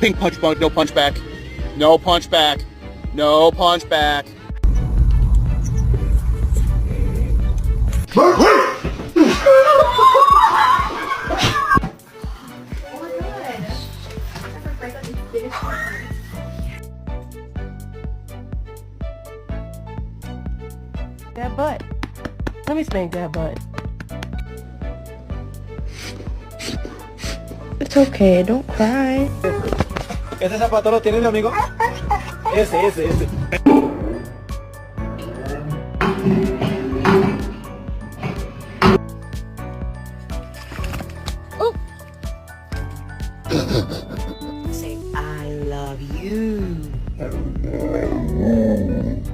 pink punch, no punch back. No punch back. No punch back. That butt. Let me spank that butt. It's okay, don't cry. Ese zapato lo tiene mi amigo. Ese.